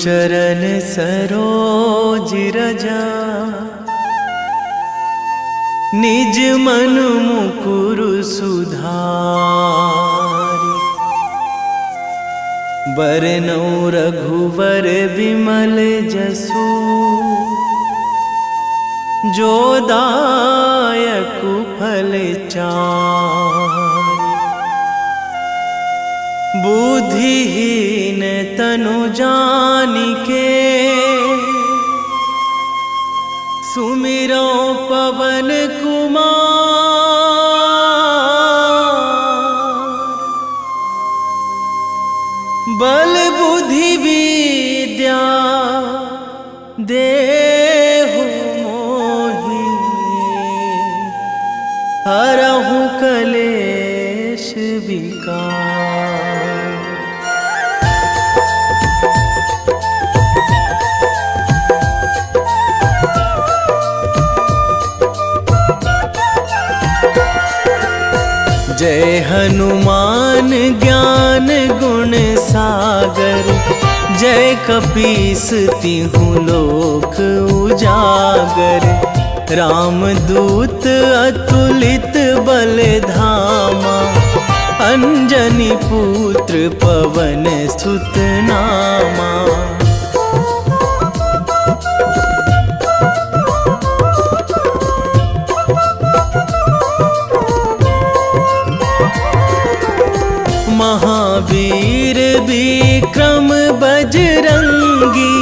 चरण सरोज रजा, निज मन मुकुर सुधारि। बरनौ रघुवर विमल जसु, जो दायक फल चारि। बुद्धिहीन तनु जानिके, सुमिरो पवन कुमार। बल बुद्धि विद्या देहु मोहि, हरहु कलेश विकार। जय हनुमान ज्ञान गुण सागर, जय कपीस तिहु लोक उजागर। रामदूत अतुलित बल धामा, अंजनी पुत्र पवन सुत नामा। महावीर विक्रम बजरंगी,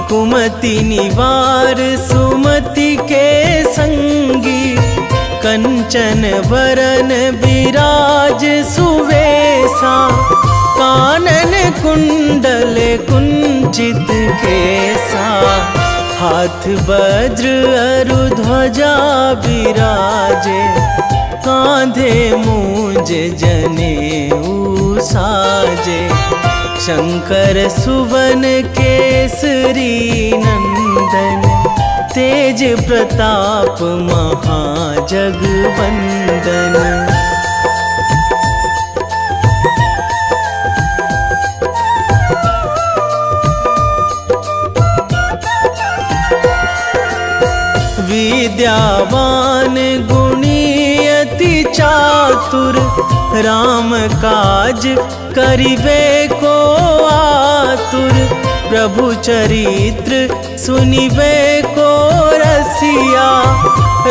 कुमति निवार सुमति के संगी। कंचन वरन विराज सुवेशा, कानन कुंडल कुंचित केसा। हाथ वज्र अरु ध्वजा विराजे, कांधे मूंज जनेऊ साजे। शंकर सुवन केसरी नंदन, तेज प्रताप महाजगवंदन। विद्यावान गुणी अति चातुर, राम काज करिबे को आतुर। प्रभु चरित्र सुनिबे को रसिया,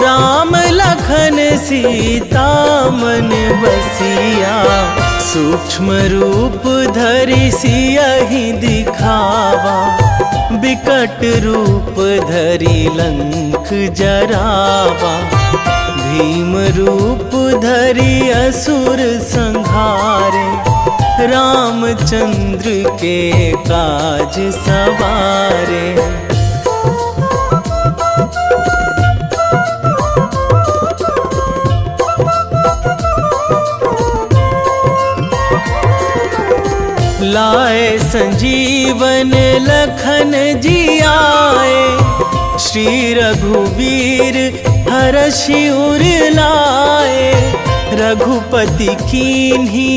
राम लखन सीता मन बसिया। सूक्ष्म रूप धरि सियहि दिखावा, बिकट रूप धरि लंक जरावा। भीम रूप धरि असुर संहारे, रामचंद्र के काज सवारे। लाए संजीवन लखन जियाए, श्री रघुवीर हरषि उर लाए। रघुपति कीन्ही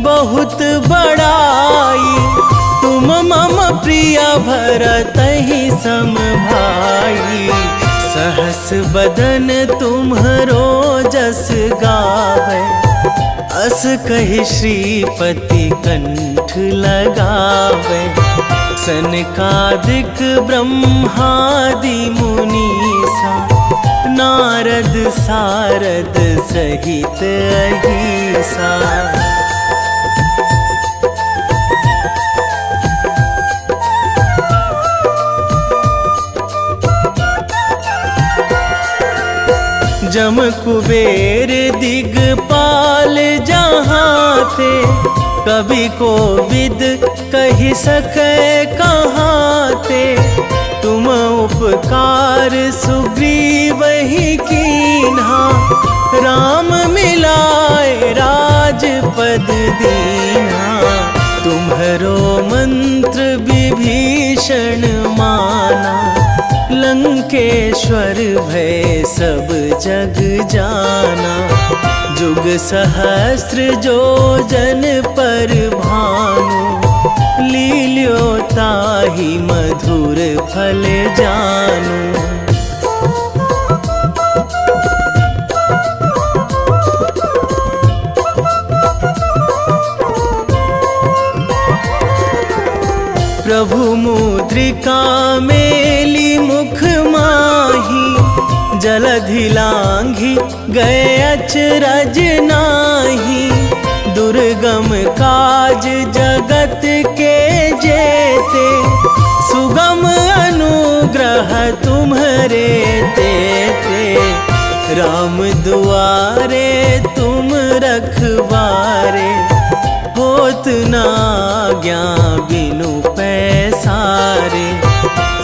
बहुत बड़ाई, तुम मम प्रिय भरतहि सम भाई। सहस बदन तुम्हरो जस गावै, अस कहि श्रीपति कंठ लगावै। सनकादिक ब्रह्मादि मुनीसा, नारद सारद सहित अहिसा। जम कुबेर दिगपाल जहाँ थे, कवि कोविद कहि सकै कहाँ थे। तुम उपकार सुग्रीवहि कीन्हा, राम मिलाए राजपद दीन्हा। तुम्हरो मंत्र विभीषण माना, लंकेश्वर भय सब जग जाना। जुग सहस्त्र जो जन पर भानु, लील्यो ताहि ताही मधुर फल जानू। प्रभु मुद्रिका मेली मुख माही, जलधि लांघी गए अचरज नाही। दुर्गम काज जगत के जेते, सुगम अनुग्रह तुम्हरे तेते। राम दुआरे तुम रखवारे, होत ना आज्ञा बिनु पैसारे।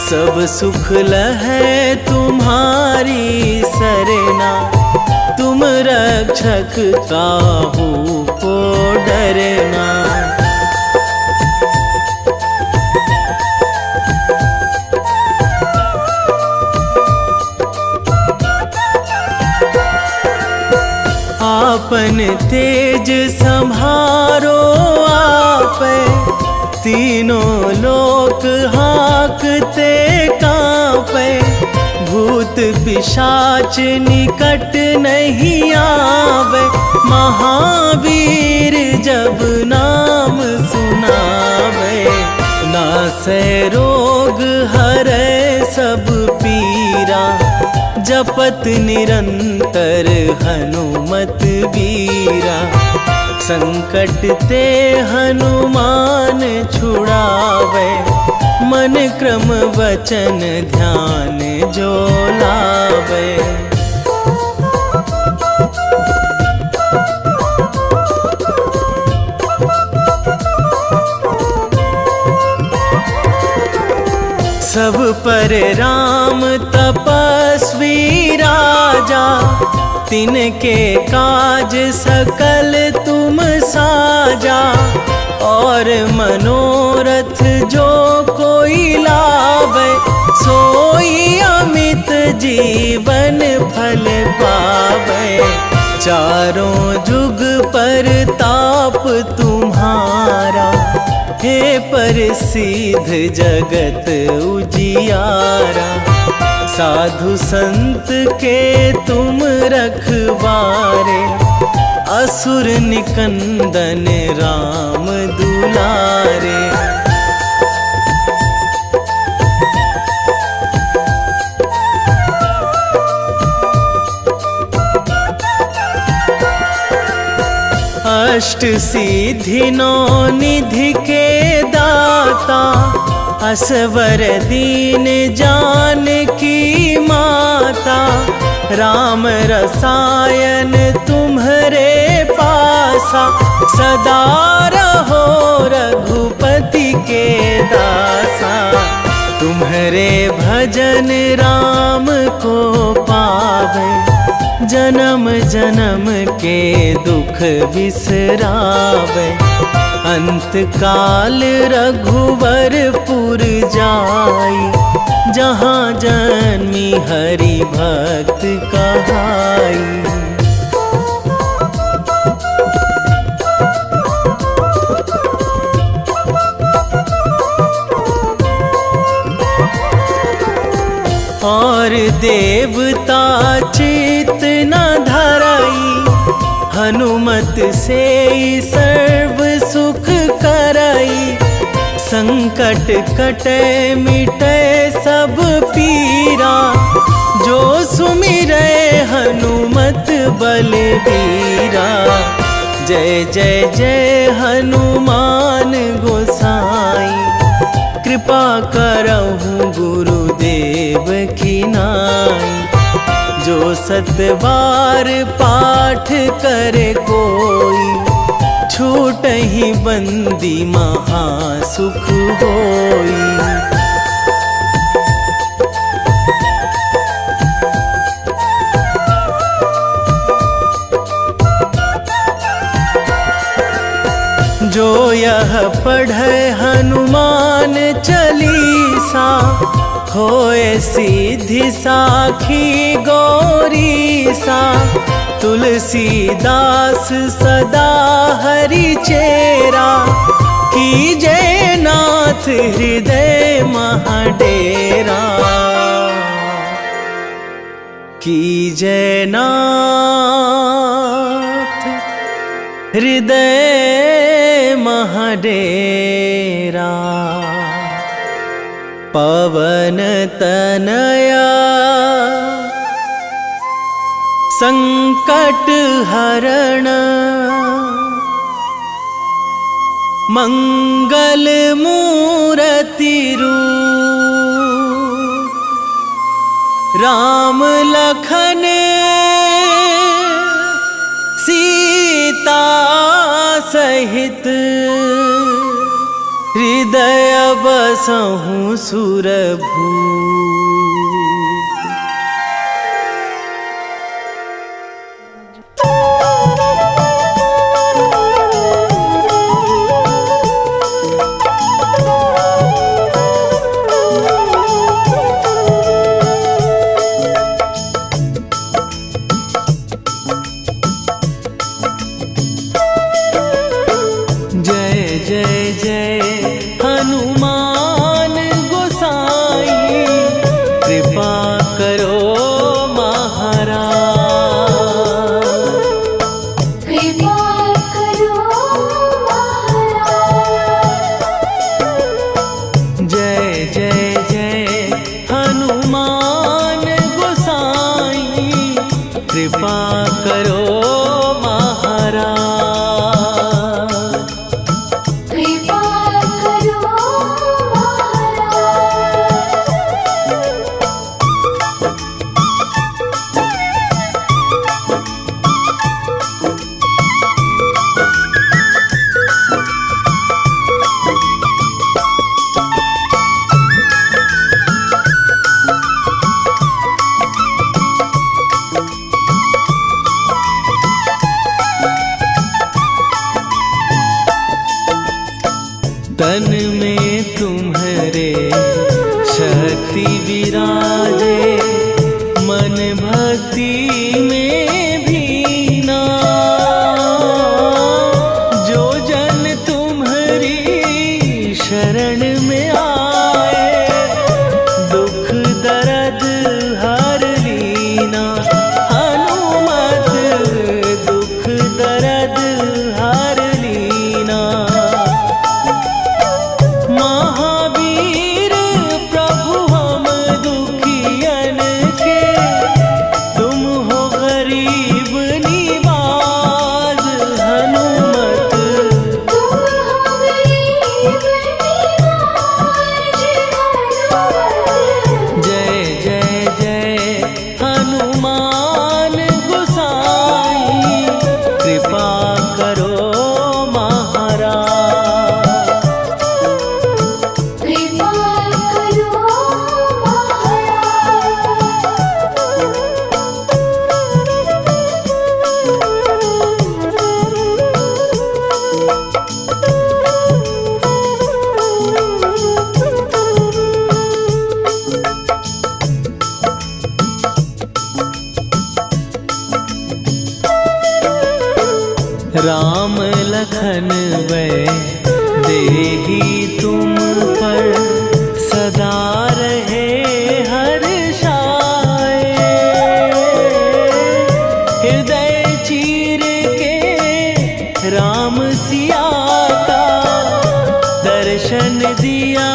सब सुख लहै तुम्हारी सरना, तुम रक्षक काहू को डरना। आपन तेज संभारो आपै, तीनों लोक हाँकते कांपै। भूत पिशाच निकट नहीं आवे, महावीर जब नाम सुनावे। नासै रोग हरै सब पीरा, जपत निरंतर हनुमत बीरा। संकट ते हनुमान छुड़ावे, मन क्रम वचन ध्यान जो लावे। सब पर राम तपस्वी राजा, तिनके काज सकल तुम साजा। और मनोरथ जो कोई लावे, सोई अमित जीवन फल पावे। चारों जुग पर ताप तुम्हारा, हे प्रसिद्ध जगत उजियारा। साधु संत के तुम रखवारे, असुर निकंदन राम दुलारे। अष्ट सिद्धि नौ निधि के दाता, असवर दीन जानकी माता। राम रसायन तुम्हरे पासा, सदा रहो रघुपति के दासा। तुम्हरे भजन राम को पावे, जन्म जन्म के दुख बिसरावे। अंत काल रघुवरपुर जाई, जहाँ जन्मी हरि भक्त कहाई। और देवता चित न धराई, हनुमत से सर्व सुख कराई। संकट कटे मिटे सब पीरा, जो सुमिरै हनुमत बलबीरा। जय जय जय हनुमान गोसाई, कृपा करहु गुरुदेव की नाई। जो सतबार पाठ करे कोई, छूटहि बंदी महासुख होई। जो यह पढ़े हनुमान चालीसा, होए सिद्धि साखी गौरीसा। तुलसीदास सदा हरि चेरा, कीजय नाथ हृदय कीजय नाथ हृदय महडेरा। पवन तनया संकट हरण, मंगल मूर्ति रूप। राम लखन सीता सहित, हृदय बसहु सुरभूप। कृपा करो महाराज, कृपा करो तन में तुम्हारे शक्ति विराजे, मन भक्ति में भीना। जो जन तुम्हारी शरण में आए, दुख दर्द हर लीना। हनुमत दुख दर्द हर लीना। महावीर प्रभु हम दुखियन के, तुम हो गरीब निवाज। हनुमत तुम हो गरीब निवाज। जय जय जय हनुमान गोसाई, कृपा करो महाराज। कृपा करो राम लखन वै देही तुम पर, सदा रहे हर्षाए। हृदय चीर के राम सिया का, दर्शन दिया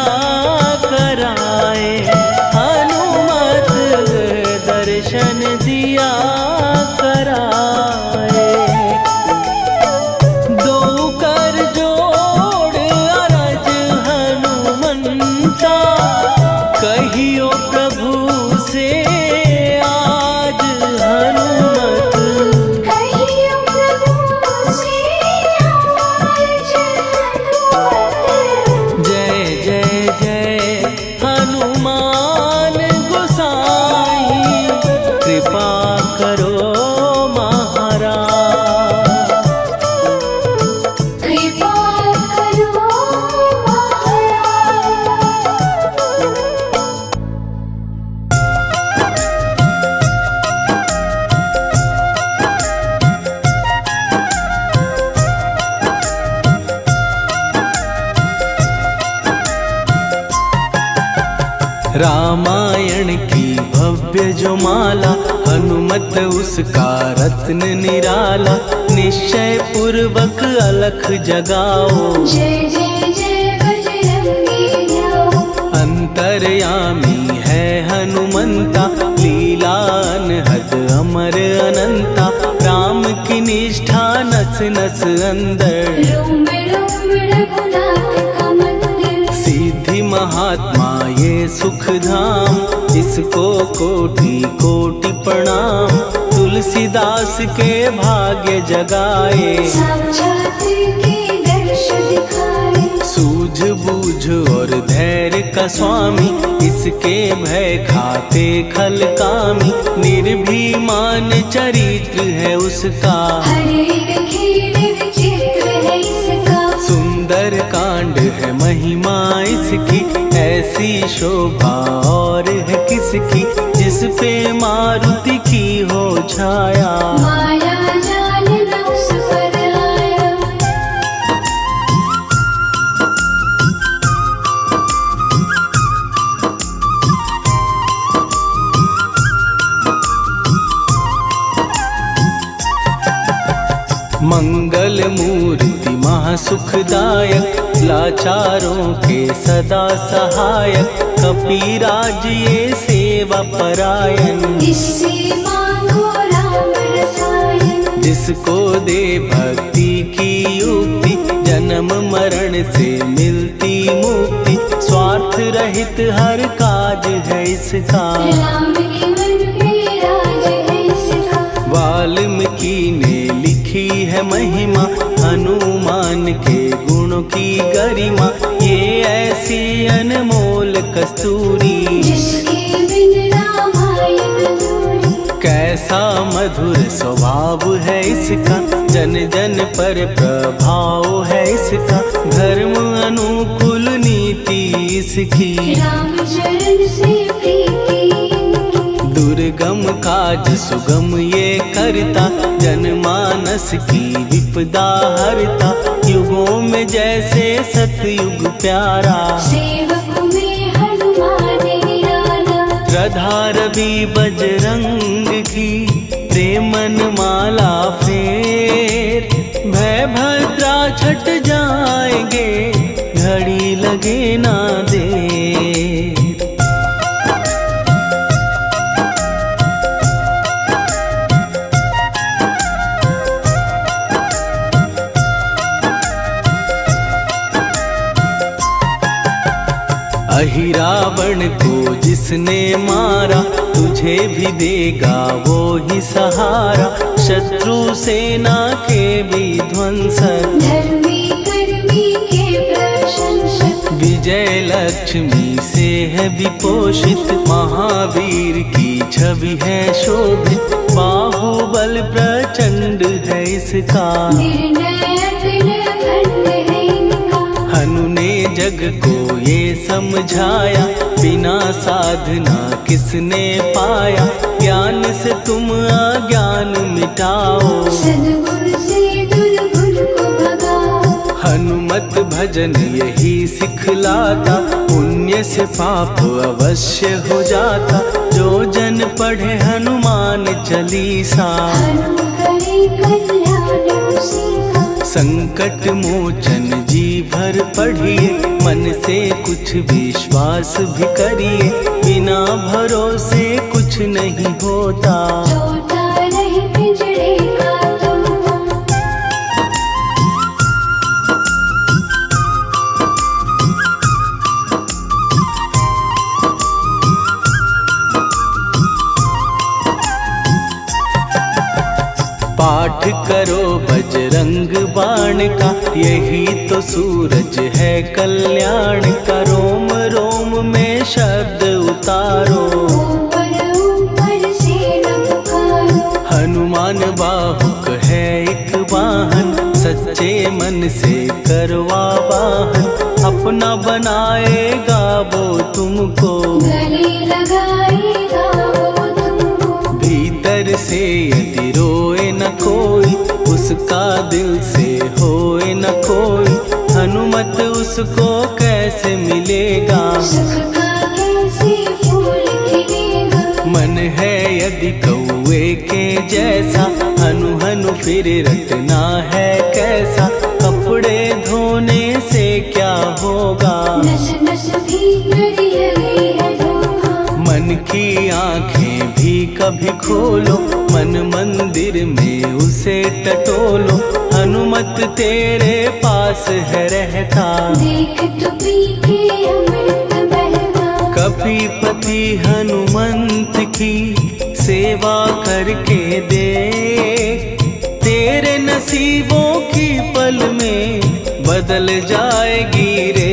कराए। हनुमत दर्शन दिया कराए। दो कर जो रामायण की भव्य जो माला, हनुमत उसका रत्न निराला। निश्चय पूर्वक अलख जगाओ, जय जय जय बजरंगी ध्याओ। अंतर्यामी है हनुमंता, लीला अनहद अमर अनंता। राम की निष्ठा नस नस अंदर, रोम रोम रघुनाथ का मंदिर। सिद्धि महात्मा ये सुख धाम, इसको कोटि कोटि प्रणाम। तुलसीदास के भाग्य जगाए, साक्षात के दर्श दिखाए। सूझ बूझ और धैर्य का स्वामी, इसके भय खाते खल कामी। निर्भीमान चरित्र है उसका, हर एक खेल विचित्र है इसका। सुंदर कांड है महिमा इसकी। ऐसी शोभा और है किसकी, जिस पे मारुति की हो छाया। माया जाल न उस पर आया। मंगल मूर्ति महासुखदायक, लाचारों के सदा सहायक। कपीराज ये सेवा परायण, इससे मांगो राम रसायन। जिसको दे भक्ति की युक्ति, जन्म मरण से मिलती मुक्ति। स्वार्थ रहित हर काज है इसका, राम के मन में राज है इसका। वाल्मीकि ने लिखी है महिमा, हनुमान के गुणों की गरिमा। ये ऐसी अनमोल कस्तूरी, जिसके बिन रामायण अधूरी। कैसा मधुर स्वभाव है इसका, जन जन पर प्रभाव है इसका। धर्म अनुकूल नीति इसकी, राम चरण से प्रीति इनकी। दुर्गम काज सुगम ये करता, जनमानस की विपदा हरता। युगों में जैसे सतयुग प्यारा, सेवक में हनुमान निराला। श्रद्धा रवि बजरंग की, प्रेमन माला फेर। भय भद्रा छट जाएंगे, घड़ी लगे ना देर। अहिरावण को जिसने मारा, तुझे भी देगा वो ही सहारा। शत्रु सेना के विध्वंसक, धर्मी कर्मी के प्रशंसक। विजय लक्ष्मी से है विपोषित। महावीर की छवि है शोभित, बाहुबल प्रचंड है इसका। निर्णयक अखंड है इनका। हनु ने जग को ये समझाया, बिना साधना किसने पाया। ज्ञान से तुम अज्ञान मिटाओ, सद्गुण से दुर्गुण को भगाओ। हनुमत भजन यही सिखलाता, पुण्य से पाप अवश्य हो जाता। जो जन पढ़े हनुमान चालीसा, हनु करे कल्याण उसी का। संकट मोचन जी भर पढ़िए, मन से कुछ विश्वास भी करिए। बिना भरोसे कुछ नहीं होता, छोटा रहे पिंजड़े का तोता। पाठ करो बजरंग बाण का, यही तो सूरज है कल्याण का। रोम रोम में शब्द उतारो, ऊपर ऊपर से न पुकारो। हनुमान बाहुक है एक वाहन, सच्चे मन से करवा वाहन। अपना बनाएगा वो तुमको, गले लगाएगा वो तुमको। भीतर से यदि रोए न कोई, उसका दिल से होए न कोई। हनुमत उसको कैसे मिलेगा, सुख का कैसे फिर रटना है कैसा, कपड़े धोने से क्या होगा। नस नस भीतर यही है धोखा। मन की आंखें भी कभी खोलो, मन मंदिर में उसे टटोलो। हनुमत तेरे पास है रहता, देख तो पी के अमृत बहता। कपीपति हनुमंत की सेवा करके दे, तेरे नसीबों की पल में बदल जाएगी रे।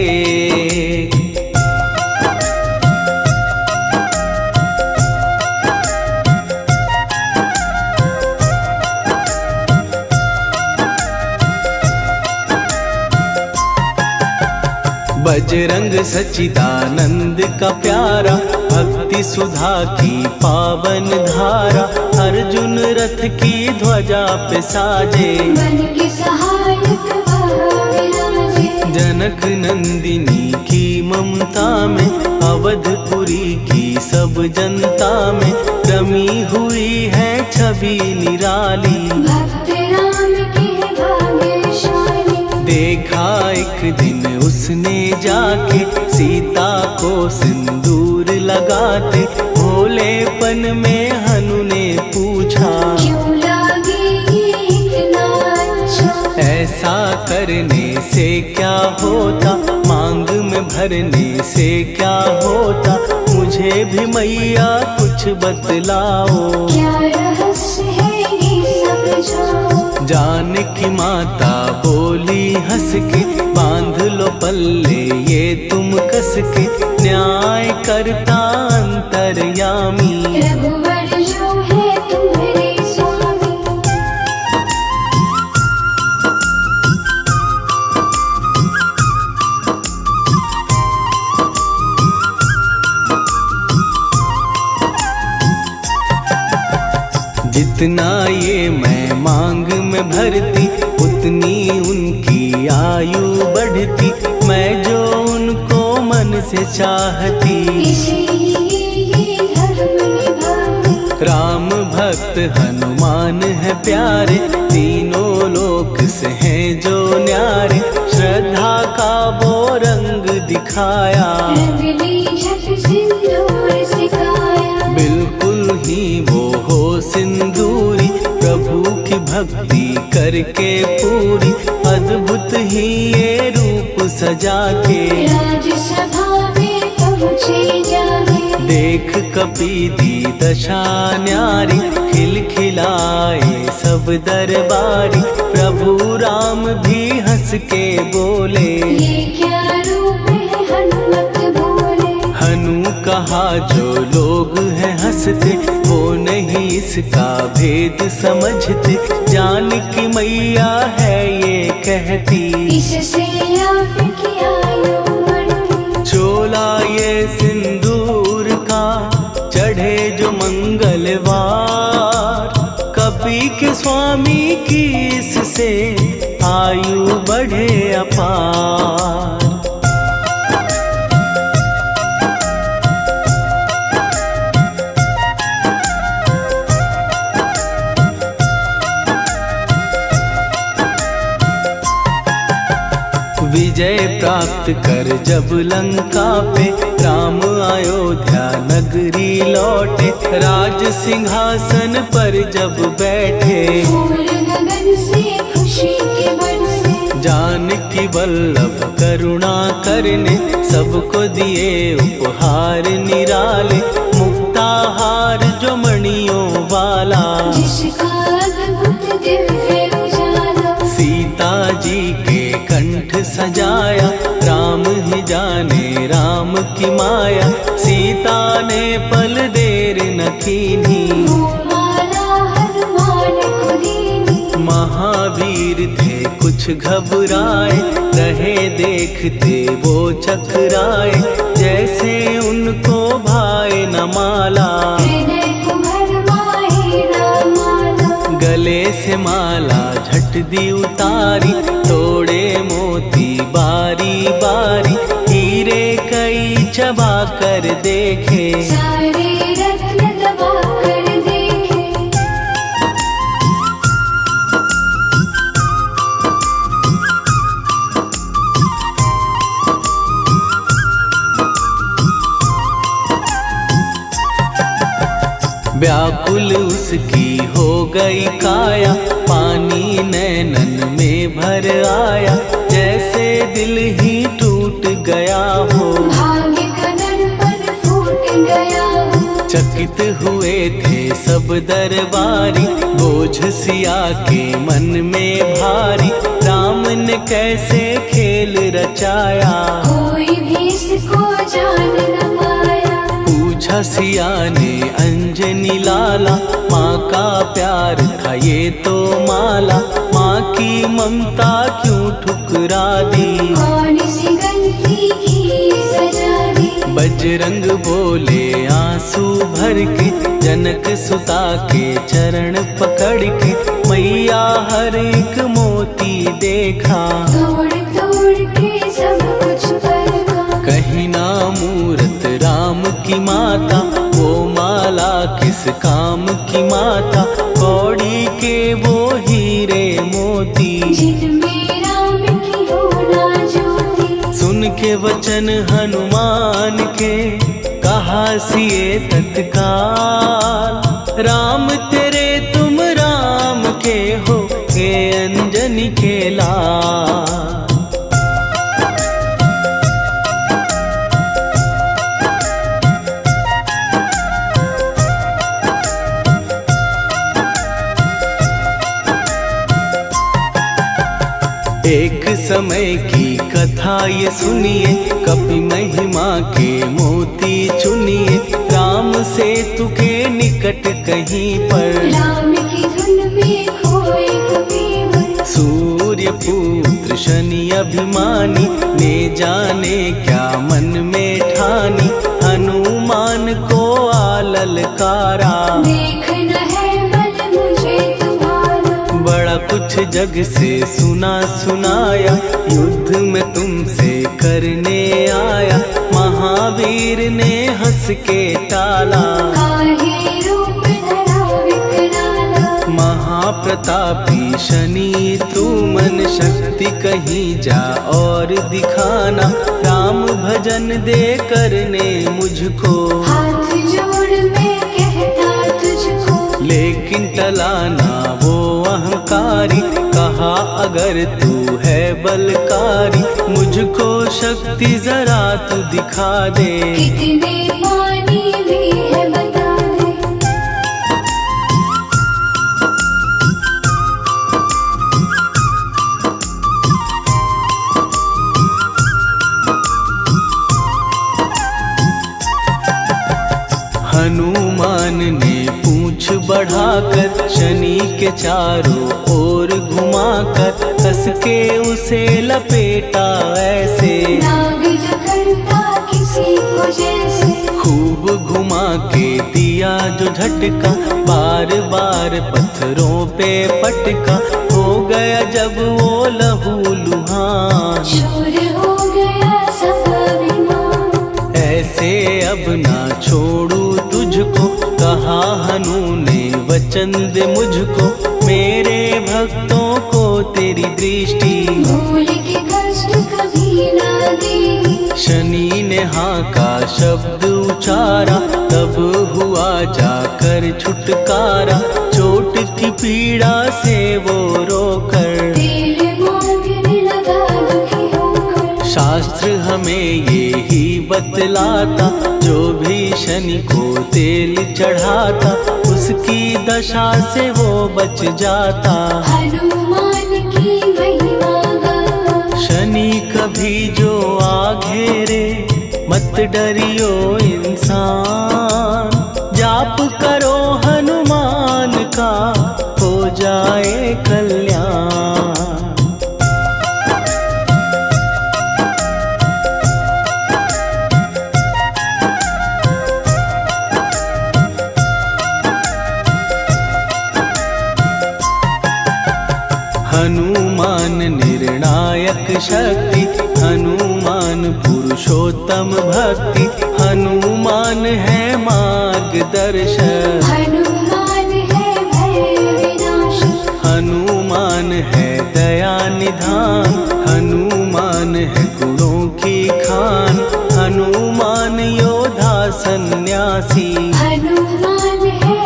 बजरंग सच्चिदानंद का प्यारा, भक्ति सुधा की पावन धारा। अर्जुन रथ की ध्वजा पे साजे, बन के सहायक वहाँ विराजे। जनक नंदिनी की ममता में, अवधपुरी की सब जनता में रमी हुई है छवि निराली। भक्त राम के भाग्यशाली, देखा एक दिन उसने जाके सीता को सिंदूर लगाते। भोलेपन में हनु ने पूछा, क्यों लागे ये इतना अच्छा। ऐसा करने से क्या होता, मांग में भरने से क्या होता। मुझे भी मैया कुछ बतलाओ, क्या रहस्य है ये समझाओ। जानकी माता बोली हंस के, बांध लो पल्ले ये तुम कस के। न्याय करता अंतर्यामी, रघुवर जो है तुम्हारे स्वामी। जितना ये मैं मांग में भरती, उतनी उनकी आयु बढ़ती। मैं जो उनको मन से चाहती, इसीलिए ये धर्म निभाती। राम भक्त हनुमान है प्यारे, तीनों लोक से हैं जो न्यारे। श्रद्धा का वो रंग दिखाया, रंगली झट सिंदूर सिखाया। बिल्कुल ही वो हो सिंदूरी, प्रभु की भक्ति करके पूरी। अद्भुत ही ये रूप सजा के, राजसभा में पहुँचे जाके। देख कपीदी दशा न्यारी, खिलखिलाए सब दरबारी। प्रभु राम भी हंस के बोले, ये क्या रूप है हनुमत बोले। हनु कहा जो लोग हैं हंसते, वो नहीं इसका भेद समझते। जानकी मैया है ये कहती, इससे आपकी आयु बढ़ती। चोला ये सिंदूर का चढ़े जो मंगलवार। कपी के स्वामी की इससे आयु बढ़े अपार। विजय प्राप्त कर जब लंका पे, राम अयोध्या नगरी लौटे। राज सिंहासन पर जब बैठे, फूल गगन से खुशी के बरसे। जानकी वल्लभ करुणा करने, सबको दिए उपहार निराले। मुक्ताहार जो मणियों वाला, जिसका अद्भुत दिव्य उजाला। सीता जी के कंठ सजाया। राम ही जाने राम की माया, सीता ने पल देर न कीन्ही। वो माला हनुमान को दीनी। महावीर थे कुछ घबराए, रहे देखते वो चकराए। जैसे उनको भाए न माला, हृदय को भरमाए न माला। गले से माला झट दी उतारी। तोड़े मोती बारी बारी, हीरे कई चबा कर देखे। सारे रत्न दबा कर देखे। व्याकुल उसकी हो गई काया, पानी नैनन में भर आया, जैसे दिल ही टूट गया हो। भाग्य का दर्पण फूट गया हो। चकित हुए थे सब दरबारी, बोझ सिया के मन में भारी, राम ने कैसे खेल रचाया, कोई भी इसको जान न पाया। पूछा सिया ने अंजनी लाला, माँ का प्यार था ये तो माला, माँ की ममता क्यों ठुकरा दी, कौन सी गलती की सजा दी। बजरंग बोले आंसू भर के, जनक सुता के चरण पकड़ के, मैया हर एक मोती देखा, तोड़ तोड़ के सब कुछ परखा। कहीं ना मूरत राम की माता, वो माला किस काम की माता, कौड़ी के वो हीरे मोती, जिनमें राम की हो ना ज्योति। सुन के वचन हनुमान के, कहा सिए तत्काल, राम तेरे तुम राम के हो, के अंजनी के लाल। एक समय की कथा ये सुनिए, कपि महिमा के मोती चुनिए, राम सेतु के निकट कहीं पर, राम की धुन में खोए कबीर। सूर्य पुत्र शनि अभिमानी, ने जाने क्या मन में ठानी, हनुमान को आललकारा, देखना है बल मुझे तुम्हारा। बड़ा कुछ जग से सुना सुनाया, युद्ध में तुमसे करने आया, महावीर ने हंस के टाला, काहे रूप धरा विकराला। महाप्रतापी शनि तू मन शक्ति कहीं जा और दिखाना, राम भजन दे करने मुझको, हाथ जोड़ मैं कहता तुझको। लेकिन टलाना वो अहंकारी, कहा अगर तू है बलकारी, मुझको शक्ति जरा तू दिखा दे, कितने पानी भी है बता दे। हनुमान ने पूंछ बढ़ाकर, शनि के चारों ओर घुमाकर, कस के उसे लपेटा ऐसे, नाग जो करता किसी को जैसे। खूब घुमा के दिया जो झटका, बार बार पत्थरों पे पटका, हो गया जब वो लहू लुहान, शूर हो गया सब अभिमान। ऐसे अब ना छोड़ू तुझको, कहा हनु ने वचन दे मुझको, मेरे भक्तों को तेरी दृष्टि, भूल के कष्ट कभी ना देगी। शनि ने हाँ का शब्द उचारा, तब हुआ जाकर छुटकारा, चोट की पीड़ा से वो रोकर, तेल मांगने लगा दुखी होकर। शास्त्र हमें ये ही बतलाता, जो भी शनि को तेल चढ़ाता, उसकी दशा से वो बच जाता, हनुमान की महिमा गाता। शनि कभी जो आ घेरे, मत डरियो इंसान, जाप करो हनुमान का, हो जाए कल्याण। हनुमान निर्णायक शक्ति, हनुमान पुरुषोत्तम भक्ति, हनुमान है मार्गदर्शक, हनुमान है भय विनाशक। हनुमान है दया निधान, हनुमान है गुणों की खान, हनुमान योद्धा सन्यासी, हनुमान है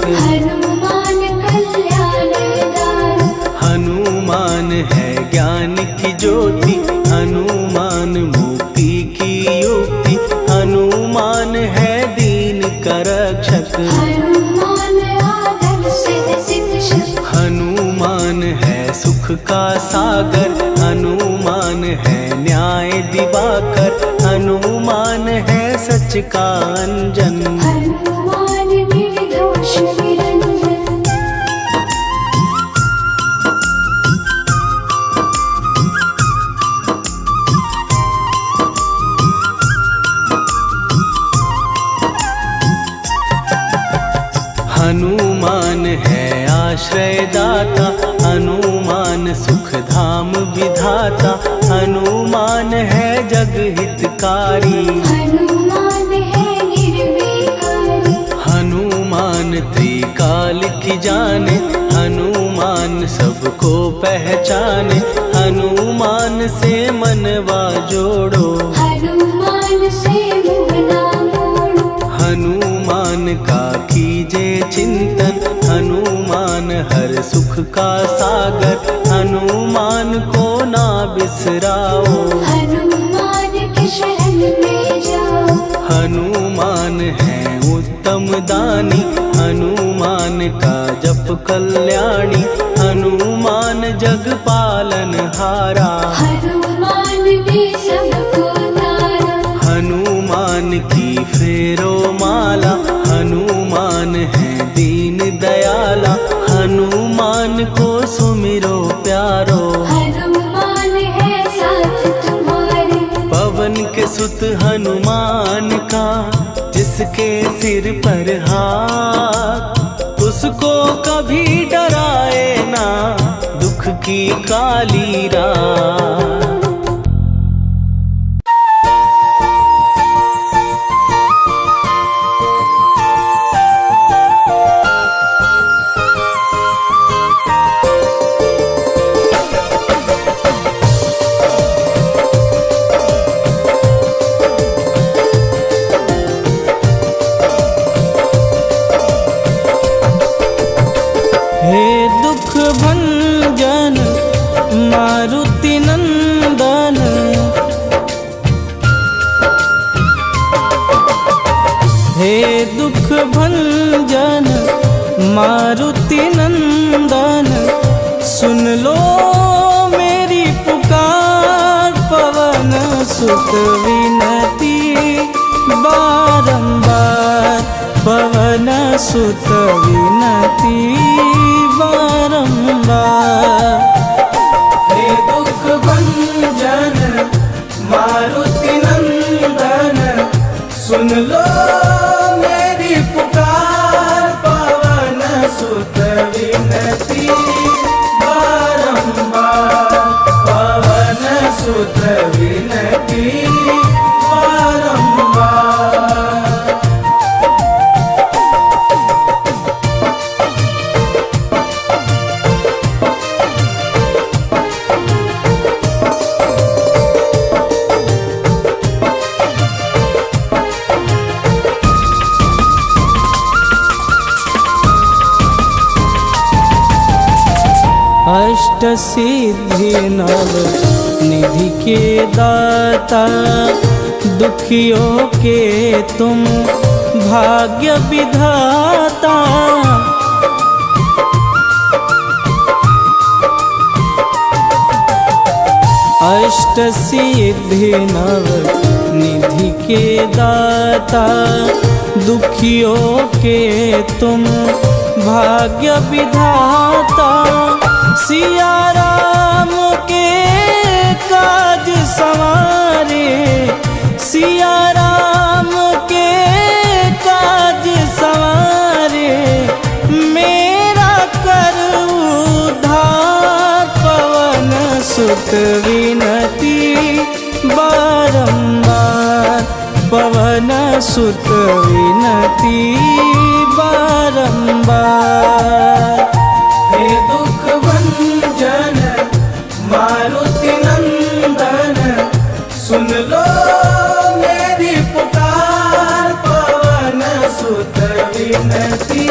हनुमान कल्याणदार। हनुमान है ज्ञान की ज्योति, हनुमान मुक्ति की युक्ति, हनुमान है दीन का रक्षक। हनुमान आदर सिद्ध शिक्षक। हनुमान है सुख का सागर, हनुमान है न्याय दिवाकर, हनुमान है सच का अंजन। हनुमान निर्दोष निरंजन। हनुमान है आश्रय दाता, हनुमान सुख धाम विधाता, हनुमान है जग हितकारी। हनुमान है निर्विकारी। हनुमान त्रिकाल की जाने, हनुमान सबको पहचाने, हनुमान से मनवा जोड़ो। हनुमान से मुँह ना मोड़ो। हनुमान का कीजे चिंतन, हनुमान हर सुख का सागर, हनुमान को ना बिसराओ। हनुमान के शरण में जाओ। हनुमान है उत्तम दानी, हनुमान का जप कल्याणी, हनुमान जग पालन हारा। हनुमान ने सबको तारा। हनुमान की फेरो माला, हनुमान है दीन दयाला, हनुमान को सुमिरो प्यारो। हनुमान है साथ तुम्हारे। पवन के सुत हनुमान का, जिसके सिर पर हाथ, उसको कभी डराए ना दुख की काली रात। हे दुख भंजन मारुति नंदन, हे दुख भंजन मारुति नंदन, सुन लो मेरी पुकार, पवन सुत विनती बारंबार, पवन सुत विनती बारंबार। हे दुख भंजन मारुति नंदन, सुन लो मेरी पुकार, पवन सुत विनती बारंबार, पवन सुत विनती बारंबार। अष्ट सिद्धि नव निधि के दाता, दुखियों के तुम भाग्य विधाता। अष्ट सिद्धि नव निधि के दाता, दुखियों के तुम भाग्य विधाता। सिया राम के काज सवारे, सिया राम के काज सवारे, मेरा कर उद्धार, पवन सुत विनती बारंबार, पवन सुत विनती बारंबार। हे दुख भंजन मारुति नंदन, सुन लो मेरी पुकार, पवन सुत विनती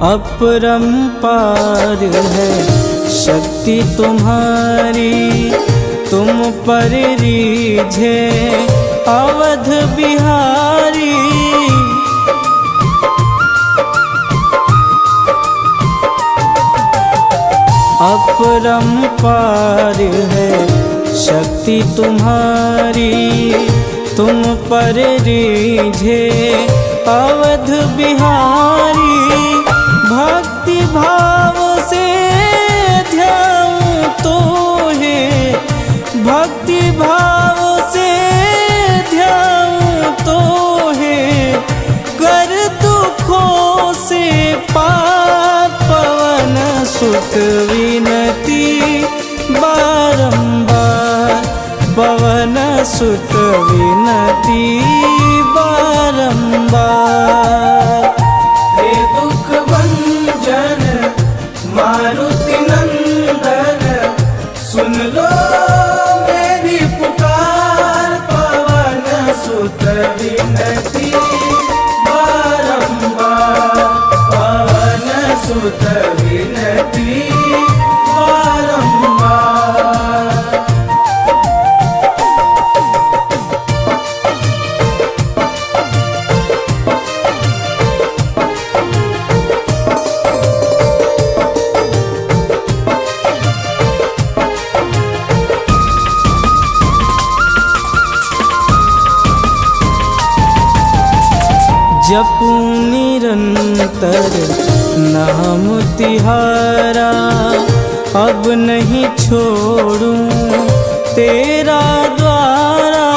अपरंपार है शक्ति तुम्हारी, तुम पर रीझे अवध बिहारी। अपरंपार है शक्ति तुम्हारी, तुम पर रीझे अवध बिहारी। भक्ति भाव से ध्याऊं तो है, भक्ति भाव से ध्याऊं तो है, कर दुखों से पार पवन सुत विनती बारंबार, पवन सुत विनती बारंबार। हे दुख भंजन मारुति नंदन, सुन लो मेरी पुकार, पवन सुत विनती बारंबार, पवन सुत विनती बारंबार। जपूं निरंतर नाम तिहारा, अब नहीं छोड़ूं तेरा द्वारा।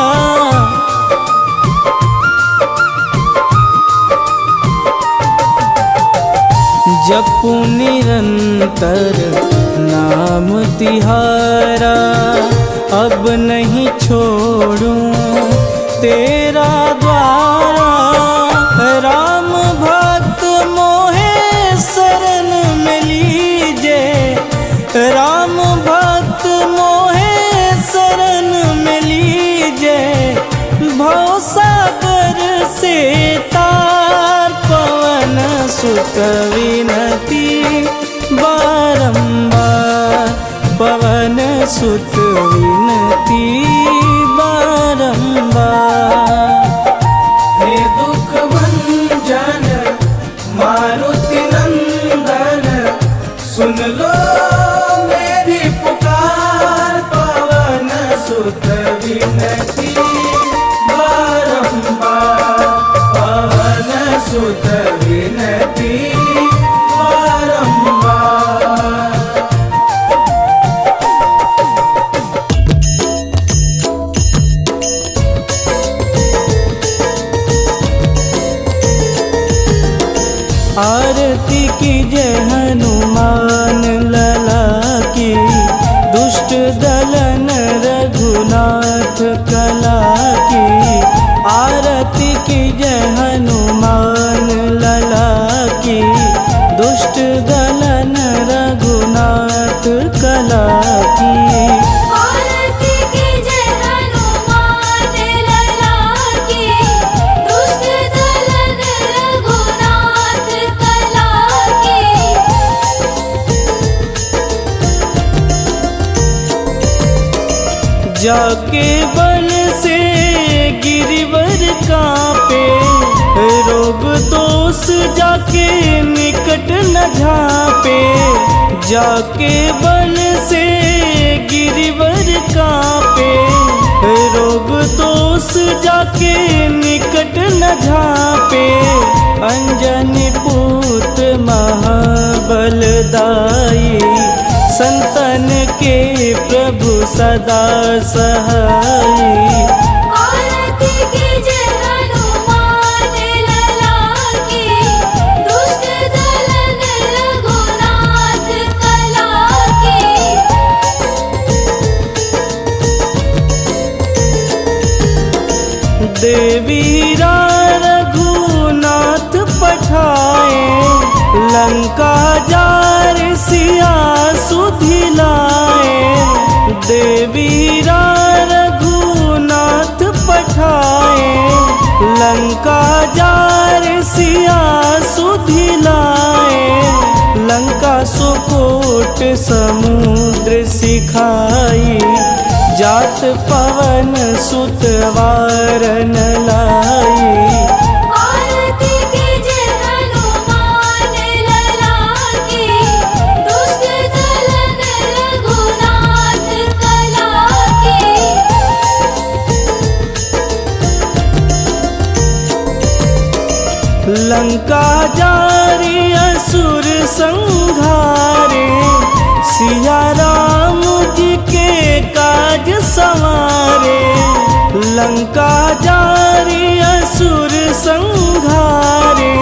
जपूं निरंतर नाम तिहारा, अब नहीं छोड़ूं तेरा द्वारा। राम भक्त मोहे शरण में लीजे, राम भक्त मोहे शरण में लीजे। भवसागर से तार पवन सुत विनती बारंबार, पवन सुत विनती बारंबार। हे दुख भंजन मारुति नंदन, सुन लो मेरी पुकार, पवन सुत विनती बारंबार, पवन सुत विनती बारंबार। आरती की जय हनुमान लला की, दुष्ट दलन रघुनाथ कला की। आरती की जय हनुमान लला की, दुष्ट दलन रघुनाथ कला की। आरती की जय हनुमान लला की, दुष्ट दलन रघुनाथ कला की। जाके बल से गिरिवर कांपे, रोग दोष जाके निकट न झांपे। जाके बल से गिरिवर कांपे, रोग दोष जाके निकट न झांपे। अंजनी पुत्र महाबलदाई, संतन के प्रभु सदा सहाई। आरती की जय हनुमान लला की, दुष्ट दलन रघुनाथ कला की। देवीरा रघुनाथ पठाए, लंका जार सिया सुधिलाए। देवीरा रघुनाथ पठाए, लंका जार सिया सुधिलाए। लंका सुकूट समुद्र सिखाई, जात पवन सुत वारन लाई। आरती कीजे हनुमान लला की, दुष्ट दलन रघुनाथ कला की। लंका जारी असुर संहारे, सिया राम जी के काज संवारे। लंका जारी असुर संहारे,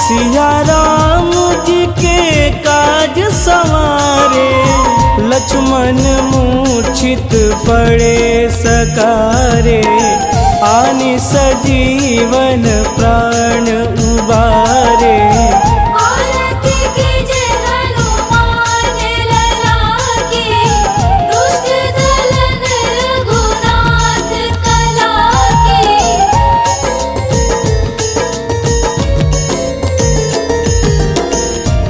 सिया राम जी के काज संवारे। लक्ष्मण मूर्छित पड़े सकारे, आनि सजीवन प्राण उबारे। आरती कीजे हनुमान लला की, दुष्ट दलन रघुनाथ कला की।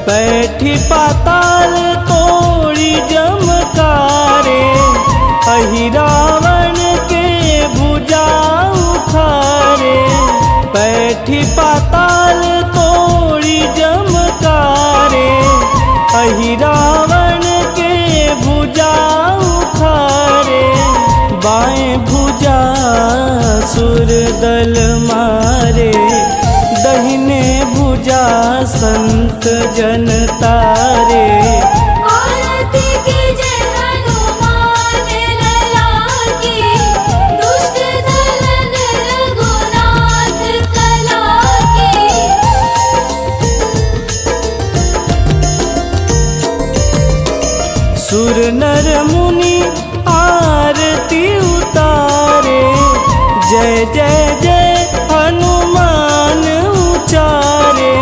बैठी पाताल तोड़ी जमकारे, अहि रावण के भुजा उखारे। बैठी पाताल तोड़ी जमकारे, अहि रावण के भुजा उखारे। बाएं भुजा सुर दल मारे, दहिने भुजा संत जन तारे। आरती कीजे हनुमान लला की, दुष्ट दलन रघुनाथ कला की। सुर नर मुनि आरती उतारे, जय जय जय हनुमान उचारे।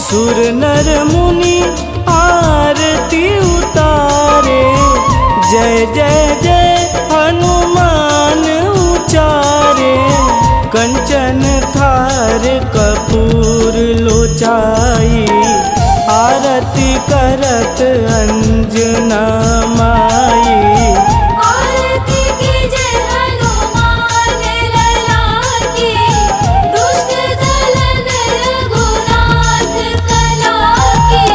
सुर नर मुनि आरती उतारे, जय जय जय हनुमान उचारे। कंचन थार कपूर लोचाई, आरती करत अंजना माई। आरती कीजे हनुमान लला की, दुष्ट दलन रघुनाथ कला की।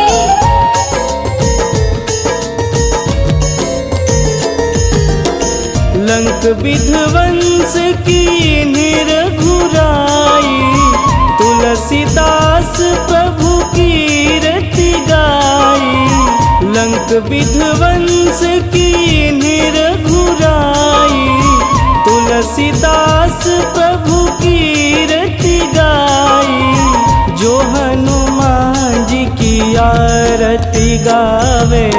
लंक विध्वंस की निरघुराई, तुलसीदास प्रभु कीरति गाई। लंक विध्वंस की निरघुराई, तुलसीदास प्रभु कीरति गाई। जो हनुमान जी की आरती गावे,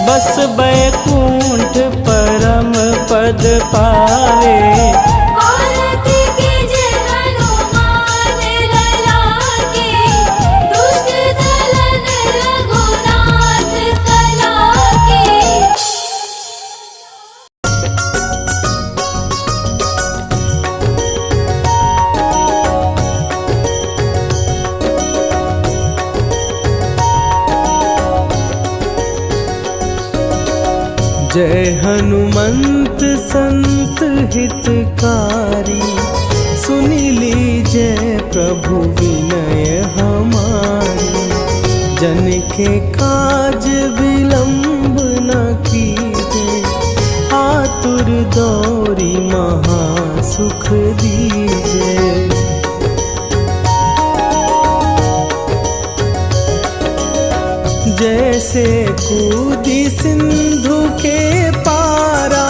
बस बैकुंठ परम पद पावे। आरती कीजे हनुमान लला की, दुष्ट दलन रघुनाथ कला की। जय हनुमंत संत हितकारी, सुनी लीजय प्रभु विनय हमारी। जन के काज विलंब न कीजे, आतुर दौरी महा सुख दीजे। जैसे कूदी सिंधु के पारा,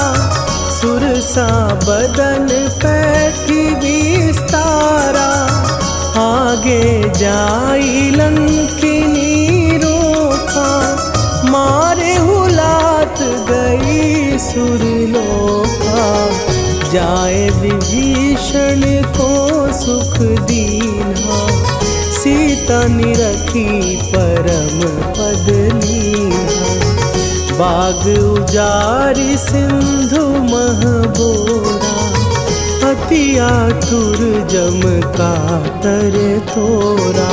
सुरसा बदन पैठी विस्तारा। आगे जाई लंकिनी रोका, मारे हुलात गई सुरलोका। जाए विभीषण को सुख दीना, सीता निरखी परम पद लीना। बाग उजारि सिंधु महबोरा, अति आतुर जम कातर तोरा।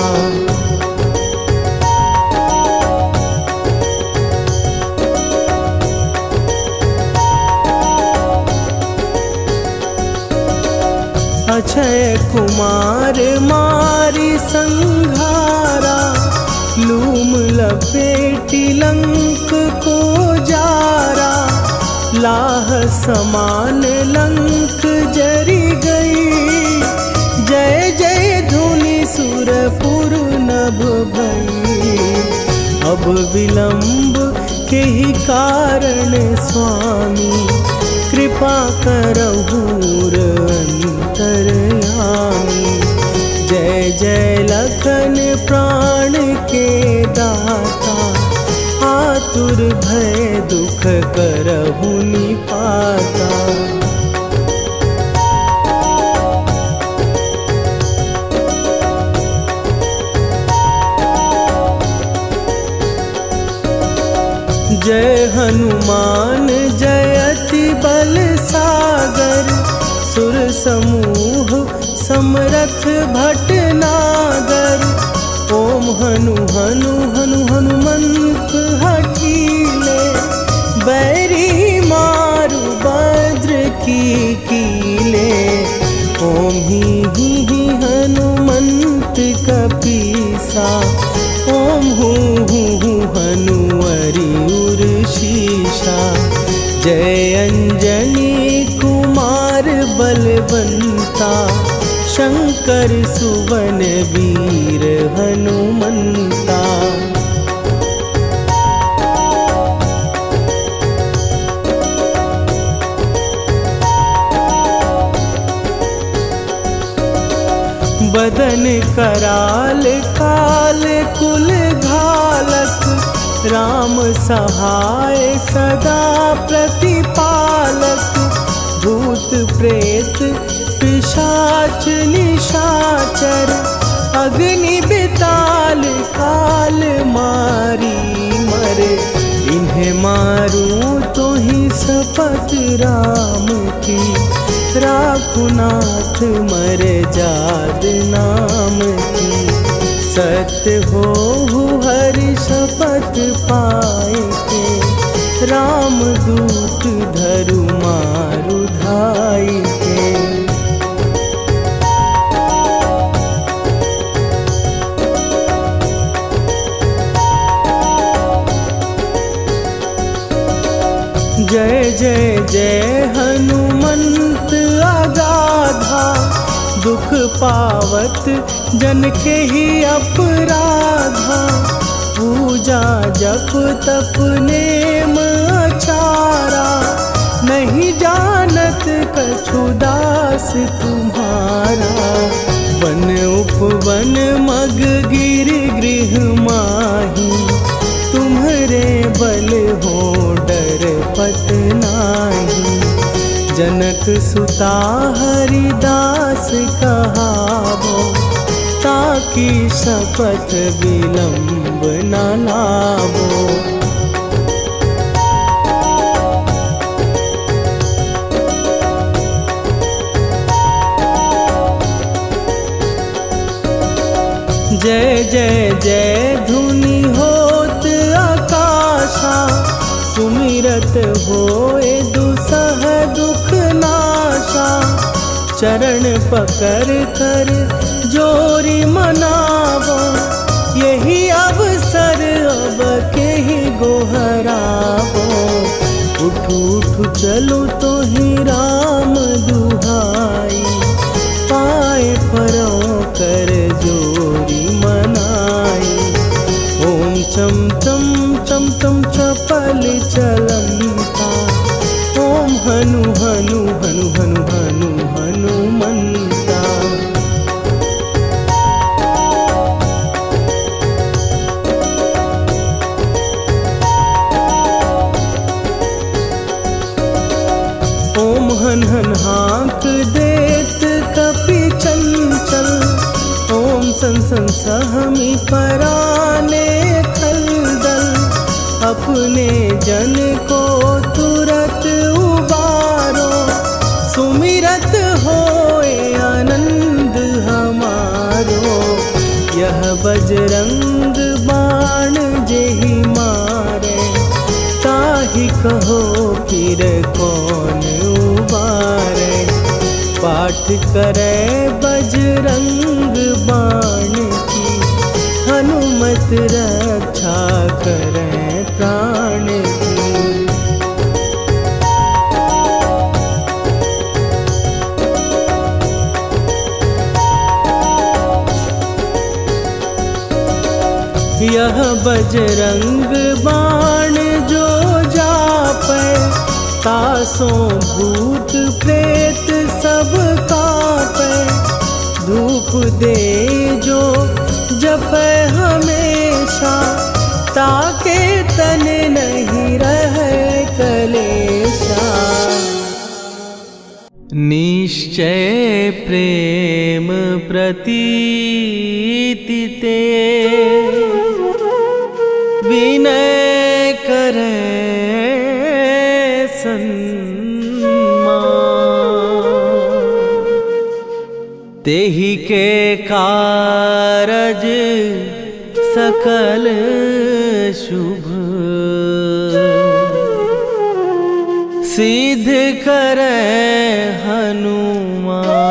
अक्षय कुमार मारी संघारा, लूम लपेटी लंक को जारा, लाह समान लंक जरी गई। जय जय धुनि सुरपुर नभ भई, अब विलंब के ही कारण स्वामी, कृपा करहु अंतरयामी। जय जय लखन प्राण के दाता, आतुर भय दुख करहु निपाता। जय हनुमान जयति बल सागर, सुर समूह समरथ भटनागर। ओम हनु हनु हनु हनुमंत हठीले, बैरी मारु भद्र की कीले। ओम ही हनुमंत कपीसा, ओम हूँ हनुवरि उर शीशा। जय अंजनी कुमार बलवंता, शंकर सुवन वीर हनुमंता। बदन कराल काल कुल घालक, राम सहाय सदा प्रतिपालक। भूत प्रेत पिशाच निशाचर, अग्नि बिताल काल मारी मरे। इन्हें मारूं तो ही शपथ राम की, राखुनाथ मरे जाद नाम की। सत्य हो हरि शपथ पाए के, राम दूत धरु मारु धाई के। जय जय जय हनुमंत अगाधा, दुख पावत जन के ही अपराधा। पूजा जप तप नेम आचारा, नहीं जानत कछु दास तुम्हारा। वन उपवन मग गिर गृह माही, तुम्हरे बल हो डर पत नाही। जनक सुता हरिदास कहावो, ताकि शपथ विलंब न लावो। जय जय जय धुनि होत आकाशा, सुमिरत होए दुसह दुख नाशा। चरण पकड़ कर जोरी मनावो, यही अवसर अब के ही गोहरावो। उठू उठू चलो तो ही राम दुहाई, पाए परों कर जोरी मनाई। ओम चम चम चम चम चपल चलंता, ओम हनु हनु हनु हनु हनु हनुमंता। ओम हन हन हाँक देत कपि चंचल, ओम सन सन सहमी पराने खलदल। अपने जन को तुरत उबारो, सुमिरत होए आनंद हमारो। यह बजरंग बाण जेहि मारे, ताहि कहो फिर कौन उबारे। पाठ पाठ करे बजरंग बाण की, हनुमत रक्षा करे प्राण की। यह बजरंग बाण जो जापै, तासों भूत प्रेत सब कापै। धूप दे जो जपै हमेशा, ताके तन नहीं रहे कलेशा। निश्चय प्रेम प्रतीति ते, विनय करे सन्मान। तेहि के कारज सकल शुभ, सिद्ध करे हनुमान।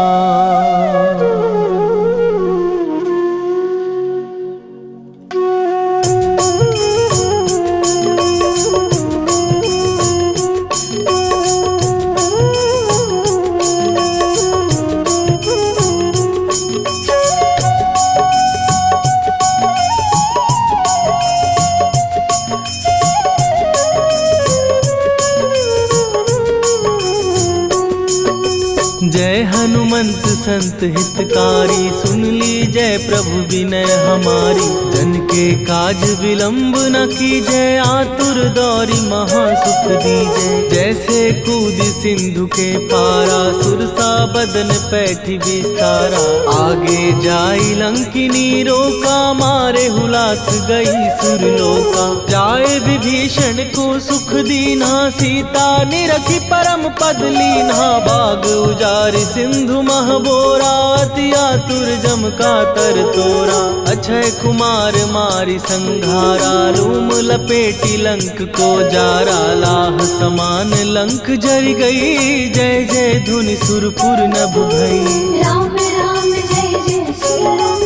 जय हनुमंत संत हितकारी, सुन लीजय प्रभु विनय हमारी। जन के काज विलंब न कीजय, आतुर दौरी महासुख दीजय। जैसे कूद सिंधु के पारा, सुरसा बदन पैठी विस्तारा। आगे जाई लंकिनी रोका, मारे हुलाक गई सुरलोका। जाए विभीषण को सुख दीना, सीता निरखी परम पद लीना। बाग उजारि सिंधु महबोरा, अति आतुर जम का तर तोरा। अक्षय कुमार मारी संघारा, लूम लपेटी लंक को जारा। लाह समान लंक जर गई, जय जय धुनि सुरपुर नभ भई। राम राम जय जय श्री राम,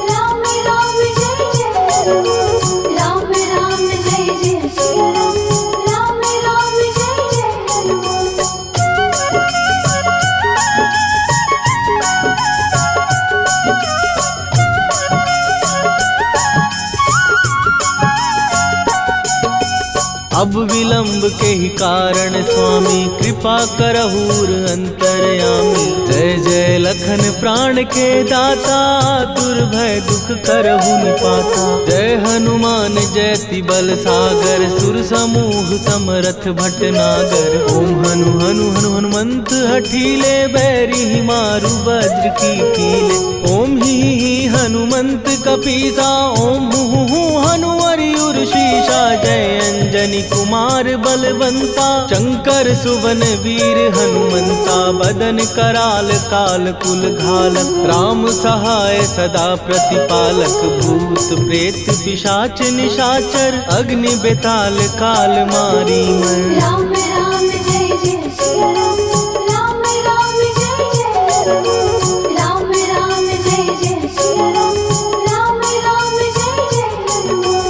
राम राम जय जय राम, राम राम जय जय श्री राम, राम राम जय जय हनुमान। अब विलंब के ही कारण स्वामी, कृपा करहूर अंतरयामी। जय जय लखन प्राण के दाता, दुर्भय दुख करहु निपाता। जय हनुमान जयति बल सागर, सुर समूह समरथ भटनागर। ओम हनु हनु हनु हनुमंत हठीले, बैरी मारु वज्र की कीले। ओम ही हनुमंत कपीसा, ओम हु हनुमरि उर्शीषा। जय अंजनी कुमार बलवंता, शंकर सुवन वीर हनुमंता। बदन कराल काल कुल घालक, राम सहाय सदा प्रतिपालक। भूत प्रेत पिशाच निशाचर, अग्नि बेताल काल मारी मैं। राम राम जय जय श्री राम, राम राम जय जय राम, राम राम जय जय श्री राम, राम राम जय जय हनुमान।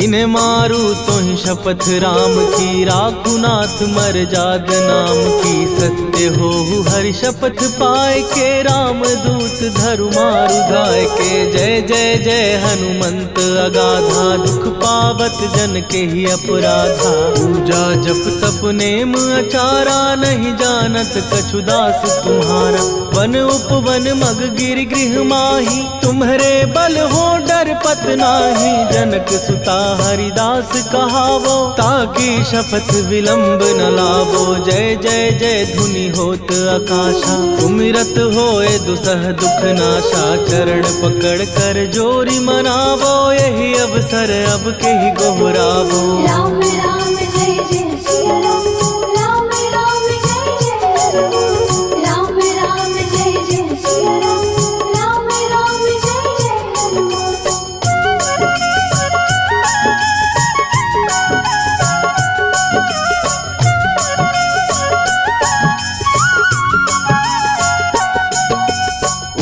इन्हें मारू तो ही शपथ राम की, राखू नाथ मर जाद नाम की। सत्य हो हरि शपथ पाए के, राम दूत धरु मारु धाय के। जय जय जय हनुमंत अगाधा, दुख पावत जन के ही अपराधा। पूजा जप तप नेम अचारा, नहीं जानत कछु दास तुम्हारा। वन उपवन मग गिर गृह माही, तुम्हारे बल हो डर पत नाही। जनक सुता हरिदास कहावो, ताकि शपथ विलंब न लावो। जय जय जय धुनि होत आकाशा, सुमिरत होए दुसह दुख नाशा। चरण पकड़ कर जोरी मनावो, यही अवसर अब के ही गोहरावो। राम राम जय जय सिया राम, राम राम जय जय राम, राम राम जय जय सिया राम, राम राम जय जय राम।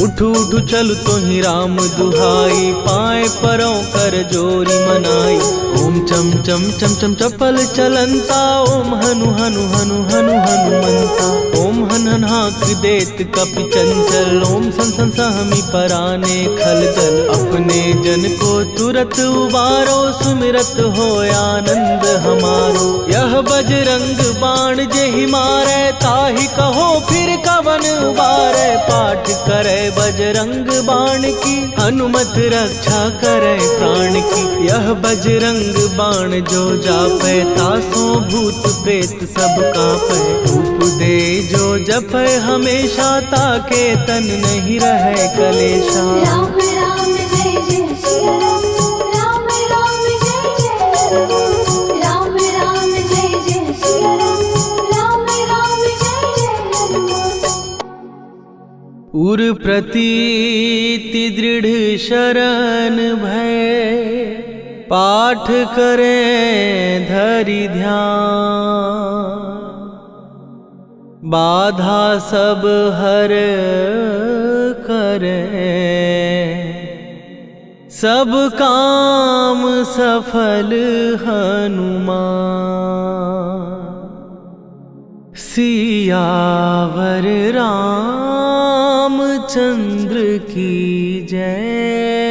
उठू उठू चल तो ही राम दुहाई, पाए परों कर जोरी मनाई। ओम चम चम चम चम चपल चलंता, ओम हनु हनु हनु हनु हनुमंता। ओम हन हन हाक देत कपि चंचल, ओम सन सन सहमी पराने खलदल। अपने जन को तुरत उबारो, सुमिरत हो आनंद हमारो। यह बजरंग बाण जेहि मारे, ताहि कहो फिर कवन उबारे। पाठ करे बजरंग बाण की, हनुमत रक्षा करे प्राण की। यह बजरंग बाण जो जापे, तासो भूत प्रेत सब कापे। धूप दे जो जपे हमेशा, ताके तन नहीं रहे कलेशा। राम राम जय जय सिया राम, राम राम जय जय राम, राम राम जय जय सिया राम, राम राम जय जय राम। उर प्रतीति दृढ़ शरण भय, पाठ करें धरि ध्यान। बाधा सब हर करें, सब काम सफल हनुमान। सियावर रामचंद्र की जय।